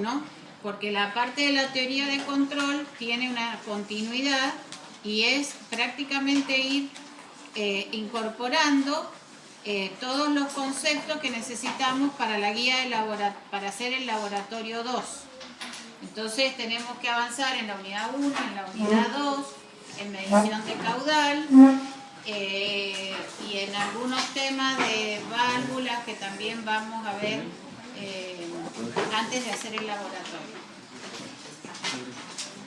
1, porque la parte de la teoría de control tiene una continuidad y es prácticamente ir incorporando todos los conceptos que necesitamos para la guía para hacer el laboratorio 2. Entonces tenemos que avanzar en la unidad 1, en la unidad 2, en medición de caudal y en algunos temas de válvulas que también vamos a ver antes de hacer el laboratorio.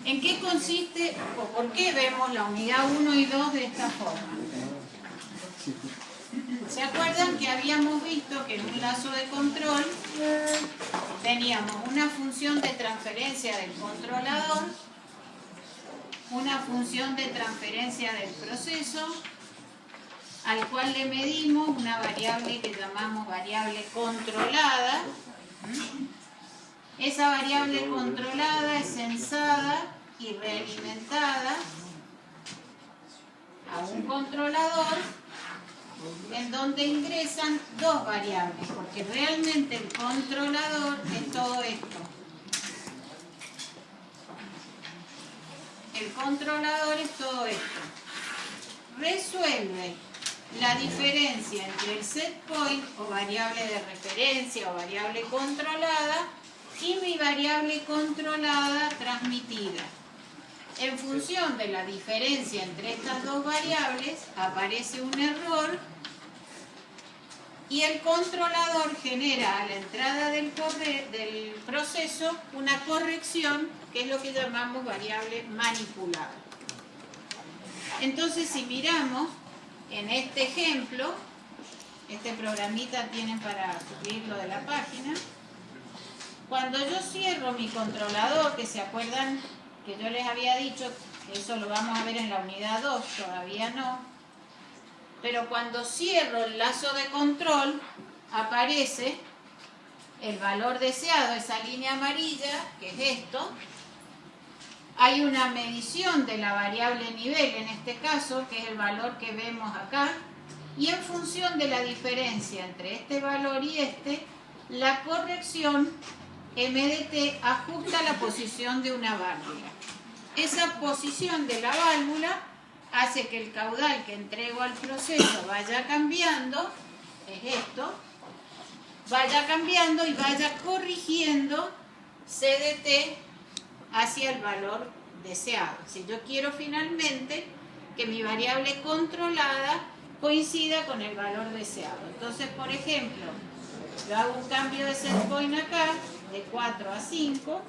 ¿En qué consiste o por qué vemos la unidad 1 y 2 de esta forma? ¿Se acuerdan que habíamos visto que en un lazo de control teníamos una función de transferencia del controlador, una función de transferencia del proceso, al cual le medimos una variable que llamamos variable controlada? Esa variable controlada es censada y realimentada a un controlador en donde ingresan dos variables, porque realmente el controlador es todo esto. El controlador es todo esto. Resuelve la diferencia entre el set point o variable de referencia o variable controlada y mi variable controlada transmitida. En función de la diferencia entre estas dos variables aparece un error y el controlador genera a la entrada del proceso una corrección, que es lo que llamamos variable manipulada. Entonces, si miramos en este ejemplo, este programita tienen para subirlo de la página. Cuando yo cierro mi controlador, que se acuerdan que yo les había dicho que eso lo vamos a ver en la unidad 2, todavía no, pero cuando cierro el lazo de control aparece el valor deseado, esa línea amarilla, que es esto. Hay una medición de la variable nivel en este caso, que es el valor que vemos acá, y en función de la diferencia entre este valor y este, la corrección MDT ajusta la posición de una válvula. Esa posición de la válvula hace que el caudal que entrego al proceso vaya cambiando, es esto, vaya cambiando y vaya corrigiendo CDT hacia el valor deseado. Si yo quiero finalmente que mi variable controlada coincida con el valor deseado. Entonces, por ejemplo, yo hago un cambio de set point acá, de 4 a 5,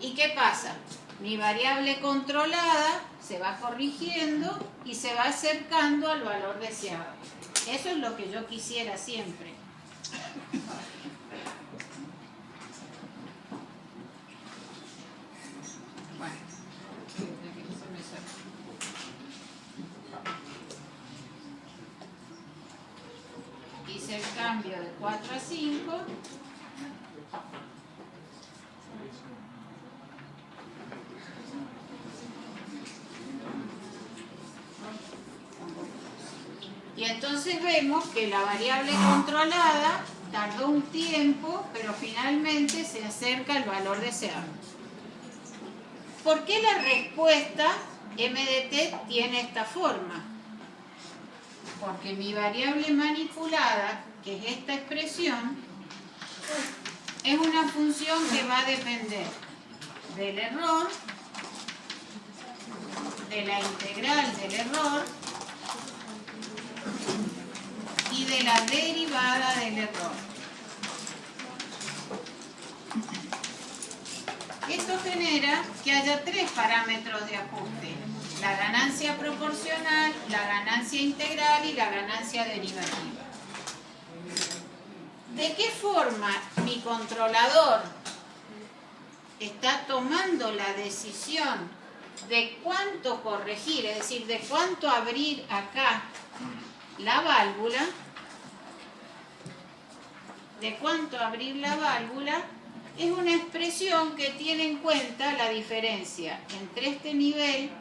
¿y qué pasa? Mi variable controlada se va corrigiendo y se va acercando al valor deseado. Eso es lo que yo quisiera siempre. Bueno, hice el cambio de 4 a 5. Y entonces vemos que la variable controlada tardó un tiempo, pero finalmente se acerca al valor deseado. ¿Por qué la respuesta MDT tiene esta forma? Porque mi variable manipulada, que es esta expresión, es una función que va a depender del error, de la integral del error y de la derivada del error. Esto genera que haya tres parámetros de ajuste: la ganancia proporcional, la ganancia integral y la ganancia derivativa. ¿De qué forma mi controlador está tomando la decisión de cuánto corregir, es decir, de cuánto abrir acá la válvula? De cuánto abrir la válvula es una expresión que tiene en cuenta la diferencia entre este nivel,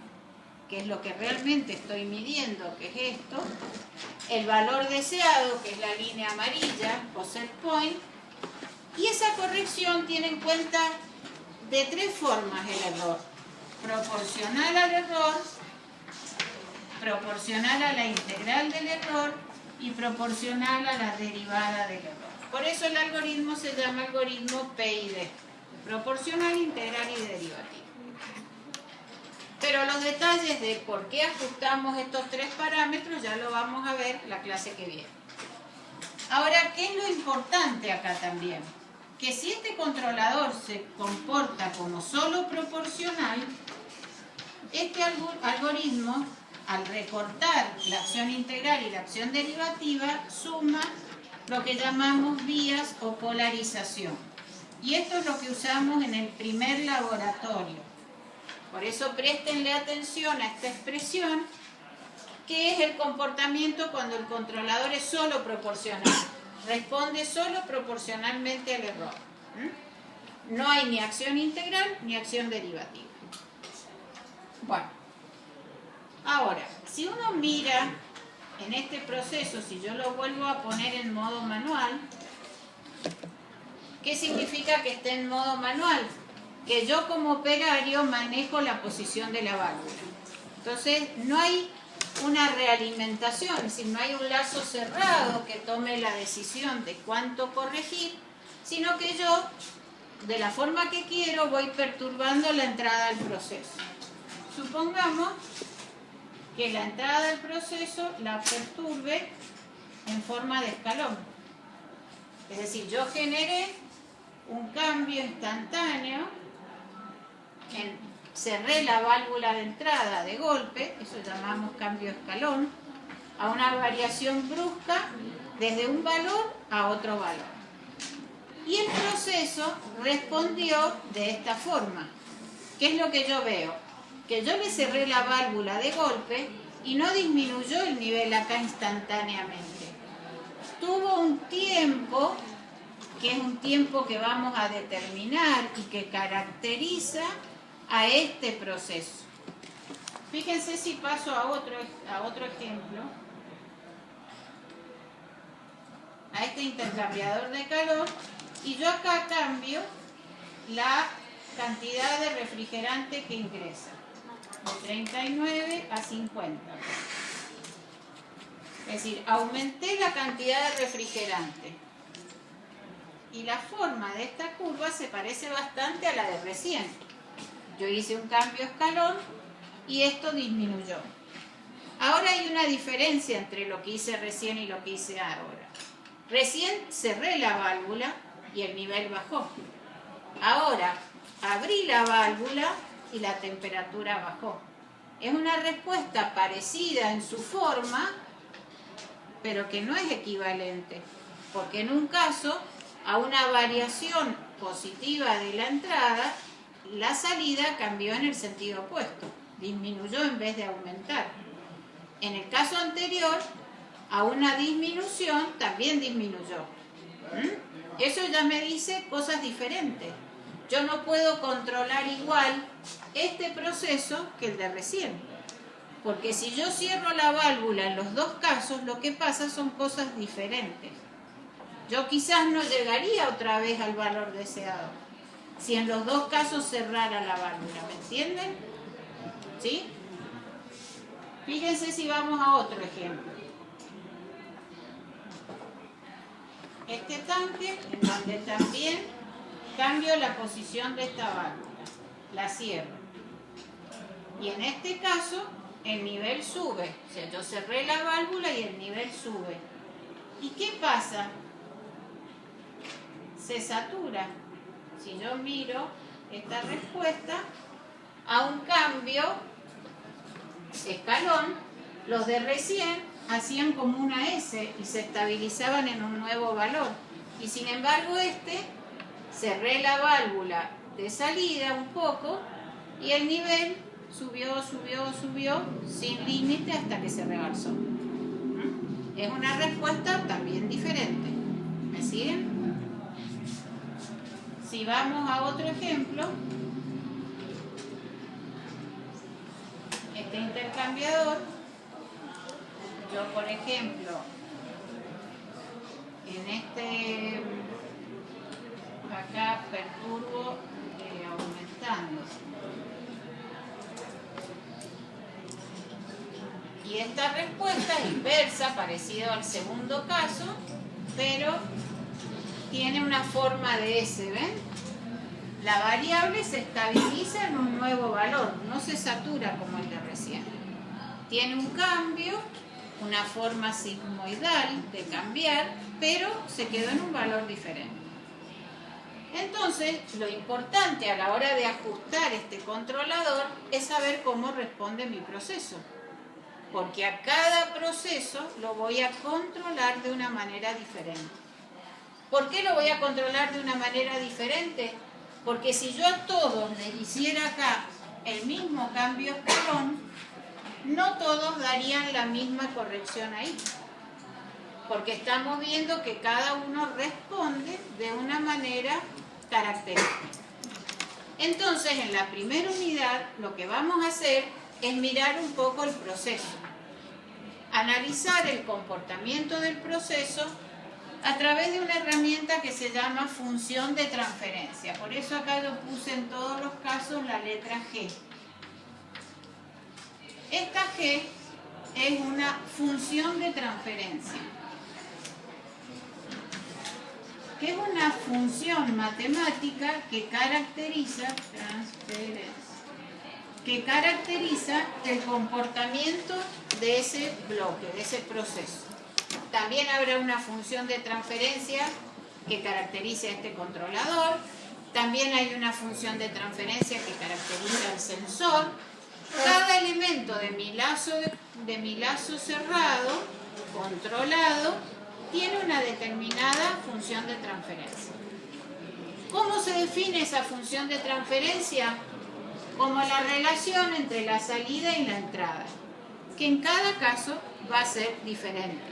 que es lo que realmente estoy midiendo, que es esto, el valor deseado, que es la línea amarilla o set point, Y esa corrección tiene en cuenta de tres formas el error: proporcional al error, proporcional a la integral del error y proporcional a la derivada del error. Por eso el algoritmo se llama algoritmo PID: proporcional, integral y derivativo. Pero los detalles de por qué ajustamos estos tres parámetros ya lo vamos a ver la clase que viene. Ahora, ¿qué es lo importante acá también? Que si este controlador se comporta como solo proporcional, este algoritmo, al recortar la acción integral y la acción derivativa, suma lo que llamamos vías o polarización. Y esto es lo que usamos en el primer laboratorio. Por eso préstenle atención a esta expresión, que es el comportamiento cuando el controlador es solo proporcional. Responde solo proporcionalmente al error. No hay ni acción integral ni acción derivativa. Bueno, ahora, si uno mira en este proceso, si yo lo vuelvo a poner en modo manual, ¿qué significa que esté en modo manual? Que yo como operario manejo la posición de la válvula. Entonces, no hay una realimentación, es decir, no hay un lazo cerrado que tome la decisión de cuánto corregir, sino que yo, de la forma que quiero, voy perturbando la entrada al proceso. Supongamos que la entrada del proceso la perturbe en forma de escalón. Es decir, yo generé un cambio instantáneo, cerré la válvula de entrada de golpe, eso llamamos cambio escalón, a una variación brusca desde un valor a otro valor. Y el proceso respondió de esta forma. ¿Qué es lo que yo veo? Que yo le cerré la válvula de golpe y no disminuyó el nivel acá instantáneamente. Tuvo un tiempo, que es un tiempo que vamos a determinar y que caracteriza a este proceso. Fíjense si paso a otro ejemplo. A este intercambiador de calor, y yo acá cambio la cantidad de refrigerante que ingresa de 39 a 50. Es decir, aumenté la cantidad de refrigerante. Y la forma de esta curva se parece bastante a la de recién. Yo hice un cambio escalón y esto disminuyó. Ahora hay una diferencia entre lo que hice recién y lo que hice ahora. Recién cerré la válvula y el nivel bajó. Ahora abrí la válvula y la temperatura bajó. Es una respuesta parecida en su forma, pero que no es equivalente, porque en un caso, a una variación positiva de la entrada, la salida cambió en el sentido opuesto, disminuyó en vez de aumentar. En el caso anterior, a una disminución también disminuyó. Eso ya me dice cosas diferentes. Yo no puedo controlar igual este proceso que el de recién, porque si yo cierro la válvula en los dos casos, lo que pasa son cosas diferentes. Yo quizás no llegaría otra vez al valor deseado si en los dos casos cerrara la válvula, ¿me entienden? ¿Sí? Fíjense si vamos a otro ejemplo. Este tanque, en donde también cambio la posición de esta válvula, la cierro. Y en este caso, el nivel sube. O sea, yo cerré la válvula y el nivel sube. ¿Y qué pasa? Se satura. Si yo miro esta respuesta a un cambio escalón, los de recién hacían como una S y se estabilizaban en un nuevo valor. Y sin embargo cerré la válvula de salida un poco y el nivel subió, subió, subió sin límite hasta que se rebalsó. Es una respuesta también diferente. ¿Me siguen? Si vamos a otro ejemplo, este intercambiador, yo por ejemplo, en este acá perturbo aumentando. Y esta respuesta es inversa, parecido al segundo caso, pero tiene una forma de S, ¿ven? La variable se estabiliza en un nuevo valor, no se satura como el de recién. Tiene un cambio, una forma sigmoidal de cambiar, pero se quedó en un valor diferente. Entonces, lo importante a la hora de ajustar este controlador es saber cómo responde mi proceso. Porque a cada proceso lo voy a controlar de una manera diferente. ¿Por qué lo voy a controlar de una manera diferente? Porque si yo a todos les hiciera acá el mismo cambio escalón, no todos darían la misma corrección ahí. Porque estamos viendo que cada uno responde de una manera característica. Entonces, en la primera unidad, lo que vamos a hacer es mirar un poco el proceso. Analizar el comportamiento del proceso a través de una herramienta que se llama función de transferencia. Por eso acá yo puse en todos los casos la letra G. Esta G es una función de transferencia, que es una función matemática que caracteriza el comportamiento de ese bloque, de ese proceso. También habrá una función de transferencia que caracterice a este controlador. También hay una función de transferencia que caracteriza al sensor. Cada elemento de mi lazo cerrado, controlado, tiene una determinada función de transferencia. ¿Cómo se define esa función de transferencia? Como la relación entre la salida y la entrada, que en cada caso va a ser diferente,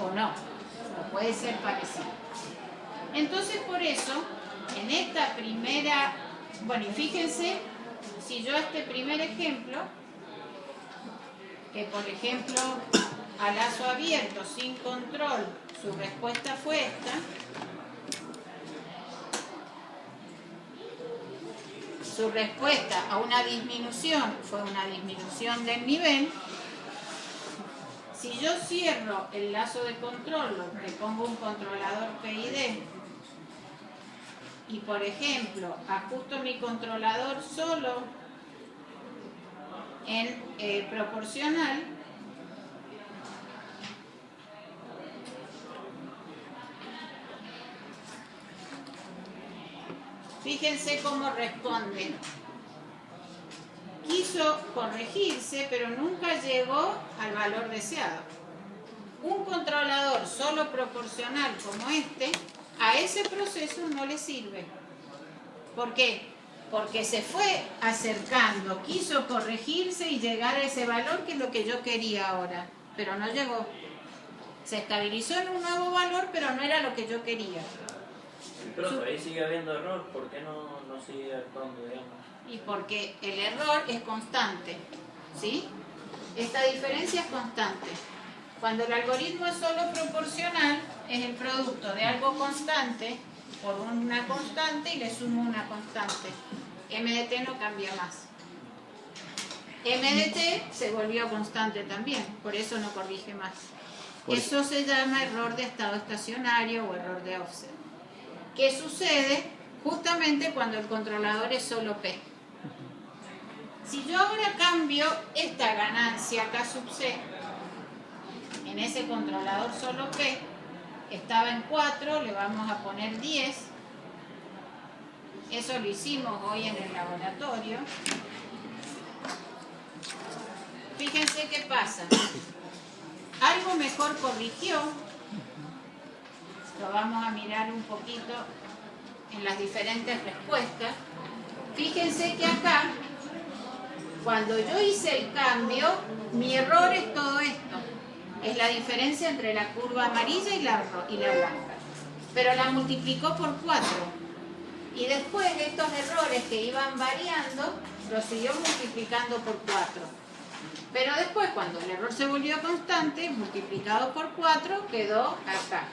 o no, o puede ser parecido. Entonces, por eso, en esta primera, bueno, y fíjense, si yo este primer ejemplo, que por ejemplo, a lazo abierto, sin control, su respuesta fue esta, su respuesta a una disminución fue una disminución del nivel. Si yo cierro el lazo de control, le pongo un controlador PID, y por ejemplo, ajusto mi controlador solo en proporcional, fíjense cómo responde. Quiso corregirse, pero nunca llegó al valor deseado. Un controlador solo proporcional como este, a ese proceso no le sirve. ¿Por qué? Porque se fue acercando, quiso corregirse y llegar a ese valor que es lo que yo quería ahora, pero no llegó. Se estabilizó en un nuevo valor, pero no era lo que yo quería. Pero ahí sigue habiendo error, ¿por qué no sigue actuando, digamos? Y porque el error es constante, ¿sí? Esta diferencia es constante. Cuando el algoritmo es solo proporcional, es el producto de algo constante por una constante y le sumo una constante. MDT no cambia más. MDT se volvió constante también, por eso no corrige más. Eso se llama error de estado estacionario o error de offset. ¿Qué sucede? Justamente cuando el controlador es solo P. Si yo ahora cambio esta ganancia K sub C, en ese controlador solo P, estaba en 4, le vamos a poner 10. Eso lo hicimos hoy en el laboratorio. Fíjense qué pasa. Algo mejor corrigió. Lo vamos a mirar un poquito en las diferentes respuestas. Fíjense que acá, cuando yo hice el cambio, mi error es todo esto. Es la diferencia entre la curva amarilla y la blanca. Pero la multiplicó por 4. Y después estos errores que iban variando, los siguió multiplicando por 4. Pero después, cuando el error se volvió constante, multiplicado por 4, quedó acá.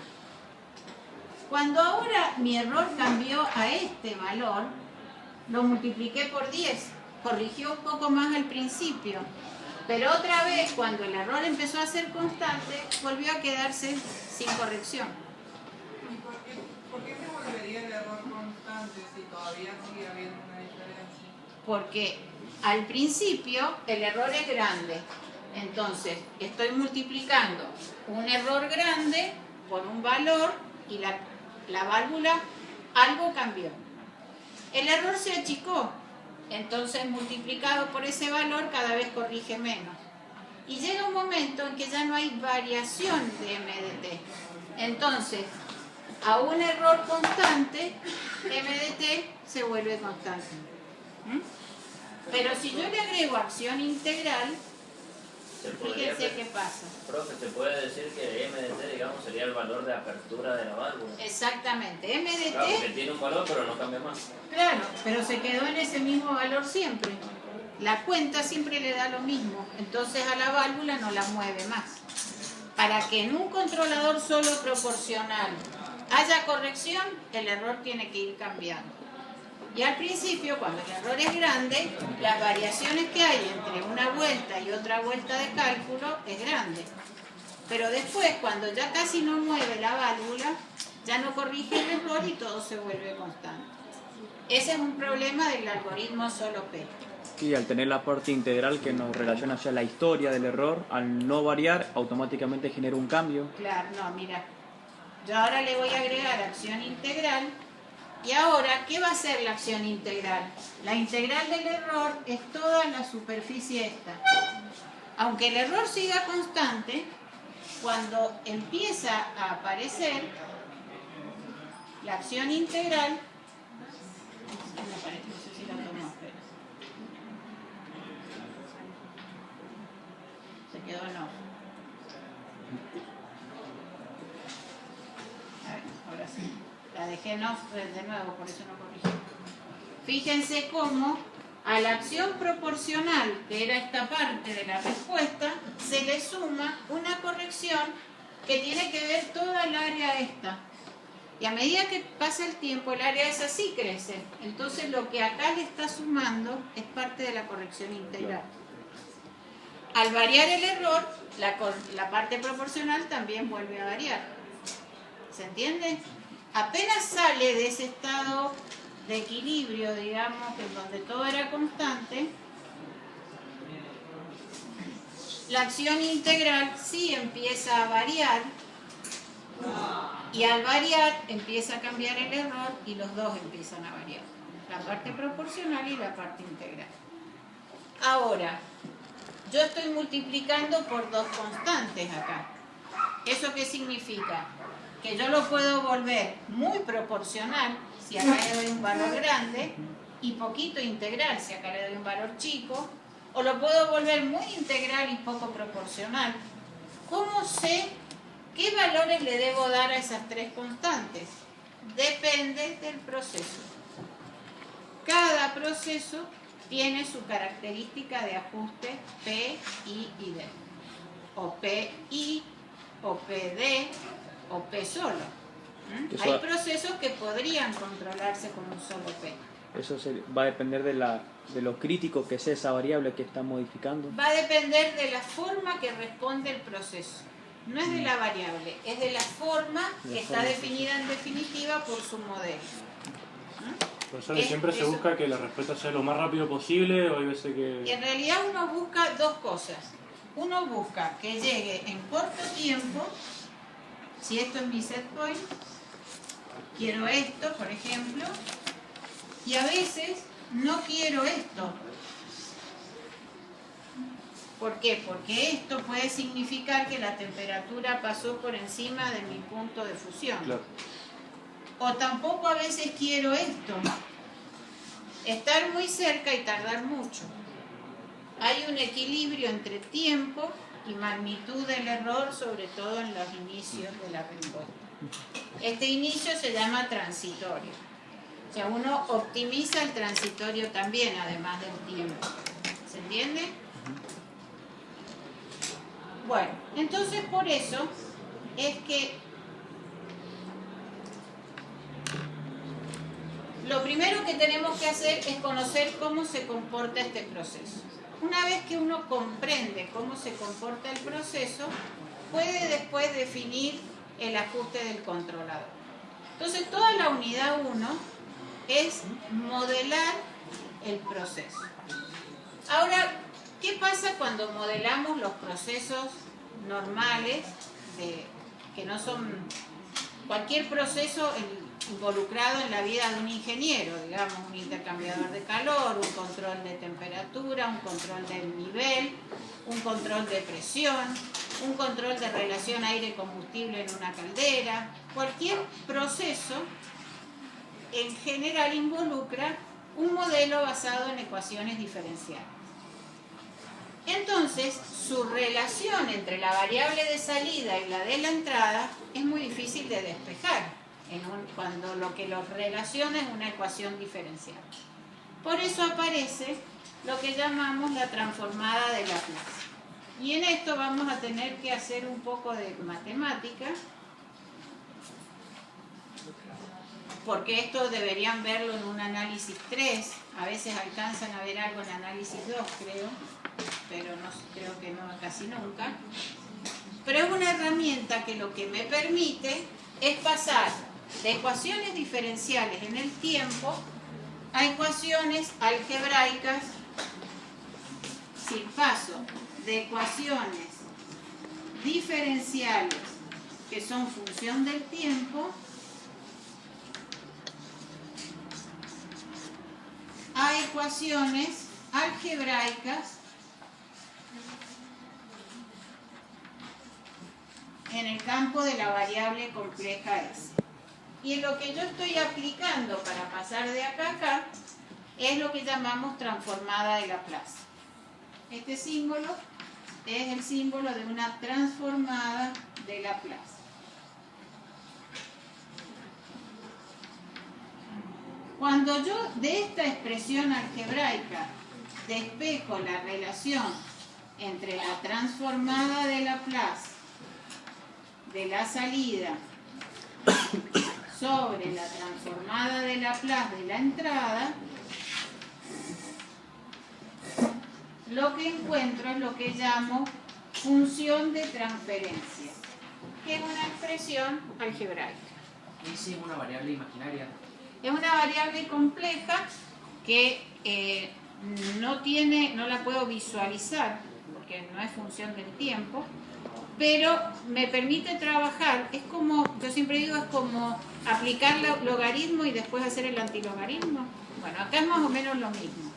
Cuando ahora mi error cambió a este valor, lo multipliqué por 10, corrigió un poco más al principio, pero otra vez cuando el error empezó a ser constante, volvió a quedarse sin corrección. ¿Y por qué se volvería el error constante si todavía sigue habiendo una diferencia? Porque al principio el error es grande, entonces estoy multiplicando un error grande por un valor y la válvula algo cambió. El error se achicó, entonces multiplicado por ese valor cada vez corrige menos. Y llega un momento en que ya no hay variación de MDT. Entonces, a un error constante, MDT se vuelve constante. Pero si yo le agrego acción integral, fíjense qué pasa. Profe, se puede decir que MDT, digamos, sería el valor de apertura de la válvula. Exactamente. MDT, Claro, porque tiene un valor, pero no cambia más. claro, pero se quedó en ese mismo valor siempre. La cuenta siempre le da lo mismo, entonces a la válvula no la mueve más. Para que en un controlador solo proporcional haya corrección, el error tiene que ir cambiando. Y al principio, cuando el error es grande, las variaciones que hay entre una vuelta y otra vuelta de cálculo es grande. Pero después, cuando ya casi no mueve la válvula, ya no corrige el error y todo se vuelve constante. Ese es un problema del algoritmo solo P. Y al tener la parte integral que nos relaciona hacia la historia del error, al no variar, automáticamente genera un cambio. Claro, no, mira. Yo ahora le voy a agregar acción integral. Y ahora, ¿qué va a hacer la acción integral? La integral del error es toda la superficie esta. Aunque el error siga constante, cuando empieza a aparecer la acción integral, no sé si la tomó, pero se quedó en off. A ver, ahora sí. La dejé en off de nuevo, por eso no corrigí. Fíjense cómo a la acción proporcional, que era esta parte de la respuesta, se le suma una corrección que tiene que ver toda el área esta. Y a medida que pasa el tiempo, el área esa sí crece. Entonces lo que acá le está sumando es parte de la corrección integral. Al variar el error, la parte proporcional también vuelve a variar. ¿Se entiende? Apenas sale de ese estado de equilibrio, digamos, en donde todo era constante, la acción integral sí empieza a variar y al variar empieza a cambiar el error y los dos empiezan a variar, la parte proporcional y la parte integral. Ahora, yo estoy multiplicando por dos constantes acá. ¿Eso qué significa? Que yo lo puedo volver muy proporcional, si acá le doy un valor grande, y poquito integral, si acá le doy un valor chico, o lo puedo volver muy integral y poco proporcional. ¿Cómo sé qué valores le debo dar a esas tres constantes? Depende del proceso. Cada proceso tiene su característica de ajuste P, I y D. O PI, o PD, o P solo. Hay procesos que podrían controlarse con un solo P. Eso va a depender de lo crítico que sea esa variable que está modificando. Va a depender de la forma que responde el proceso. No es de la variable, es de la forma que está definida en definitiva por su modelo. Profesor, siempre se busca que la respuesta sea lo más rápido posible, o hay veces que... En realidad uno busca dos cosas. Uno busca que llegue en corto tiempo. Si esto es mi set point, quiero esto, por ejemplo, y a veces no quiero esto. ¿Por qué? Porque esto puede significar que la temperatura pasó por encima de mi punto de fusión. Claro. O tampoco a veces quiero esto. Estar muy cerca y tardar mucho. Hay un equilibrio entre tiempo y magnitud del error, sobre todo en los inicios de la respuesta. Este inicio se llama transitorio. O sea, uno optimiza el transitorio también, además del tiempo. ¿Se entiende? Bueno, entonces por eso es que lo primero que tenemos que hacer es conocer cómo se comporta este proceso. Una vez que uno comprende cómo se comporta el proceso, puede después definir el ajuste del controlador. Entonces, toda la unidad 1 es modelar el proceso. Ahora, ¿qué pasa cuando modelamos los procesos normales, que no son cualquier proceso involucrado en la vida de un ingeniero? Digamos, un intercambiador de calor, un control de temperatura, un control del nivel, un control de presión, un control de relación aire-combustible en una caldera. Cualquier proceso en general involucra un modelo basado en ecuaciones diferenciales. Entonces, su relación entre la variable de salida y la de la entrada es muy difícil de despejar cuando lo que los relaciona es una ecuación diferencial. Por eso aparece lo que llamamos la transformada de Laplace. Y en esto vamos a tener que hacer un poco de matemática, porque esto deberían verlo en un análisis 3, a veces alcanzan a ver algo en análisis 2, creo, pero no, creo que no, casi nunca. Pero es una herramienta que lo que me permite es pasar de ecuaciones diferenciales en el tiempo a ecuaciones algebraicas. Si paso de ecuaciones diferenciales que son función del tiempo a ecuaciones algebraicas en el campo de la variable compleja S. Y lo que yo estoy aplicando para pasar de acá a acá es lo que llamamos transformada de Laplace. Este símbolo es el símbolo de una transformada de Laplace. Cuando yo de esta expresión algebraica despejo la relación entre la transformada de Laplace de la salida sobre la transformada de Laplace de la entrada, lo que encuentro es lo que llamo función de transferencia, que es una expresión algebraica. ¿Es una variable imaginaria? Es una variable compleja que no la puedo visualizar porque no es función del tiempo, pero me permite trabajar. Es como, yo siempre digo, es como aplicar logaritmo y después hacer el antilogaritmo. Bueno, acá es más o menos lo mismo.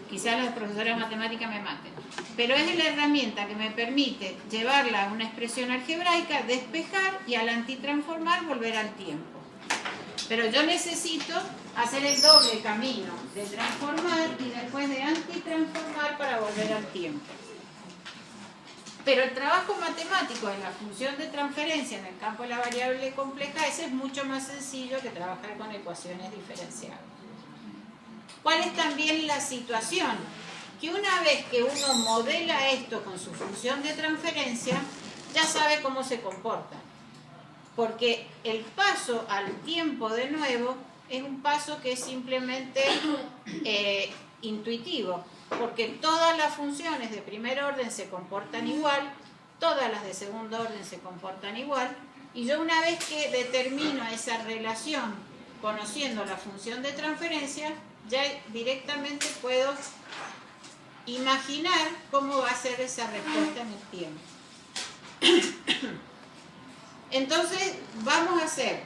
Quizás las profesoras de matemática me maten, pero es la herramienta que me permite llevarla a una expresión algebraica, despejar y al antitransformar volver al tiempo. Pero yo necesito hacer el doble camino de transformar y después de antitransformar para volver al tiempo. Pero el trabajo matemático de la función de transferencia en el campo de la variable compleja ese es mucho más sencillo que trabajar con ecuaciones diferenciales. ¿Cuál es también la situación? Que una vez que uno modela esto con su función de transferencia, ya sabe cómo se comporta. Porque el paso al tiempo de nuevo es un paso que es simplemente intuitivo, porque todas las funciones de primer orden se comportan igual, todas las de segundo orden se comportan igual, y yo una vez que determino esa relación conociendo la función de transferencia, ya directamente puedo imaginar cómo va a ser esa respuesta en el tiempo. Entonces vamos a hacer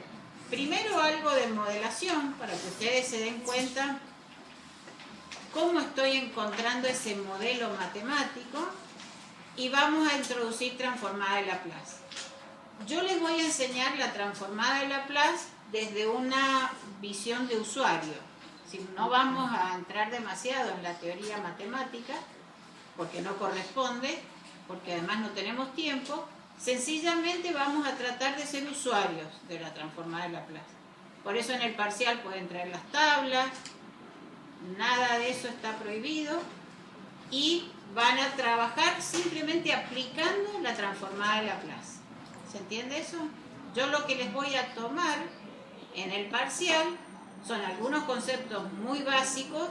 primero algo de modelación para que ustedes se den cuenta cómo estoy encontrando ese modelo matemático y vamos a introducir transformada de Laplace. Yo les voy a enseñar la transformada de Laplace desde una visión de usuario. Si no vamos a entrar demasiado en la teoría matemática, porque no corresponde, porque además no tenemos tiempo, sencillamente vamos a tratar de ser usuarios de la transformada de Laplace. Por eso en el parcial pueden traer las tablas, nada de eso está prohibido, y van a trabajar simplemente aplicando la transformada de Laplace. ¿Se entiende eso? Yo lo que les voy a tomar en el parcial Son algunos conceptos muy básicos